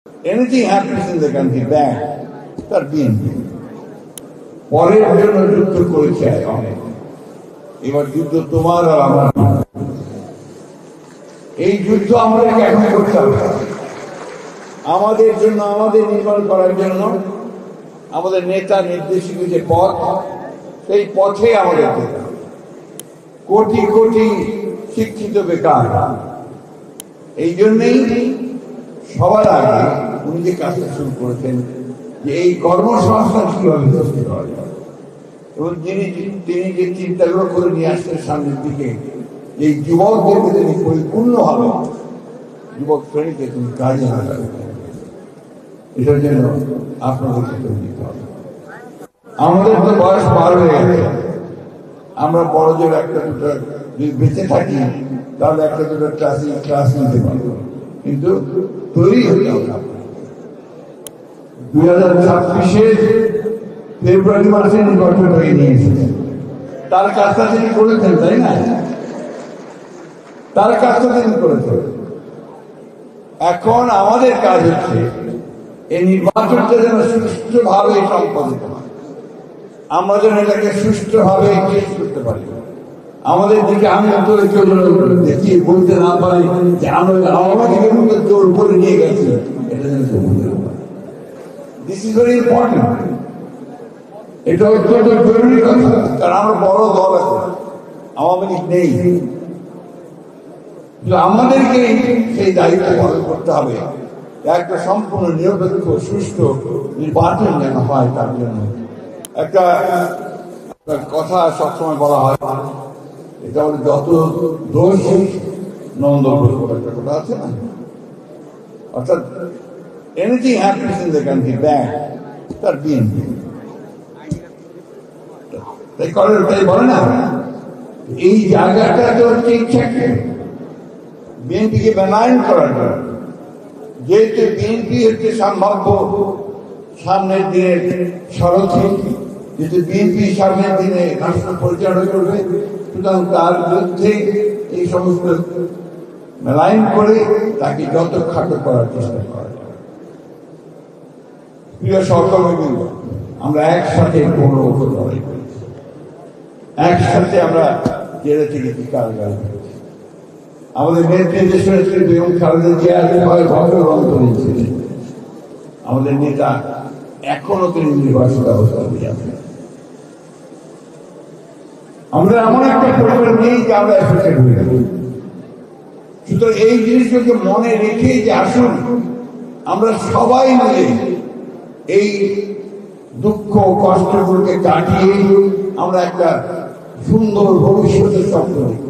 Anything happens in the country bad, তার BNP পরের জন্য যুদ্ধ করেছে অনেক। এবার যুদ্ধ তোমার আর আমার, এই যুদ্ধ আমাদেরকে এখন করতে হবে। আমাদের জন্য, আমাদের নির্মাণ করার জন্য আমাদের নেতা নির্দেশিত যে পথ, সেই পথে আমাদের যেতে হবে। কোটি কোটি শিক্ষিত বেকার, এই জন্যই সবার আগে উনি যে কাজটা শুরু করেছেন যে এই কর্মসংস্থান কিভাবে তৈরি করা যায়, এবং তিনি যে চিন্তাগুলো করে নিয়ে আসছেন সামনের দিকে, এই যুবকদেরকে তিনি পরিপূর্ণভাবে যুবক শ্রেণীকে তিনি কাজে লাগাবেন, এটার জন্য আপনাদেরকে তৈরি দিতে হবে। আমাদের তো বয়স পার হয়ে গেছে, আমরা বড় জোর একটা দুটো যদি বেঁচে থাকি তাহলে একটা দুটো ক্লাস নিতে পারবো, কিন্তু তৈরি হতে হবে। 2026 ফেব্রুয়ারি মাসে নির্বাচন হয়ে নিয়েছিলেন, তার কাজটা তিনি করেছেন, তাই না? তার কাজটা তিনি করেছেন। এখন আমাদের কাজ হচ্ছে এই নির্বাচনটা যেন সুষ্ঠুভাবে সম্পাদিত হয়, আমরা যেন এটাকে সুষ্ঠুভাবে শেষ করতে পারি। আমাদের দিকে আঙুল করে কেউ যেন দেখিয়ে বলতে না পারে যে আমরা আওয়ামী লীগের মধ্যে জোর করে নিয়ে গেছি, এটা যেন কেউ বলতে না পারে। This is very important. এটা অত্যন্ত জরুরি কথা, কারণ আমরা বড় দল আছে, আওয়ামী লীগ নেই। আমাদেরকে সেই দায়িত্ব পালন করতে হবে, একটা সম্পূর্ণ নিরপেক্ষ সুষ্ঠু নির্বাচন যেন হয়। তার জন্য একটা কথা সবসময় বলা হয়, এটা হল যত দোষ নন্দ একটা কথা আছে না, অর্থাৎ anything happens in the country bad, তার বিএনপি তাই করে, তাই বলে না। এই জায়গাটা তো হচ্ছে ইচ্ছাকে বিএনপিকে বেনায়ন করার জন্য, যেহেতু বিএনপি হচ্ছে সম্ভাব্য সামনের দিনের সারথি, যেহেতু বিএনপি সামনের দিনে রাষ্ট্র পরিচালনা করবে, সুতরাং তার বিরুদ্ধে এই সমস্ত মেলাইন করে তাকে যত খাটো করার চেষ্টা করা যায়। প্রিয় সহকর্মীবৃন্দ, আমরা একসাথে গৌরব লড়াই করেছি, একসাথে আমরা জেলে থেকে কারাগারে করেছি। আমাদের নেত্রী দেশনেত্রী বেগম খালেদা জিয়া ছিলেন, আমাদের নেতা এখনো তিনি নির্বাচন ব্যবস্থা দিয়ে আছেন। আমরা এমন একটা পরিবার নেই যে আমরা এফেক্টেড হয়ে গেল। সুতরাং এই জিনিসগুলোকে মনে রেখে যে আসুন আমরা সবাই মিলে এই দুঃখ কষ্টগুলোকে কাটিয়ে আমরা একটা সুন্দর ভবিষ্যতের স্বপ্ন দেখি।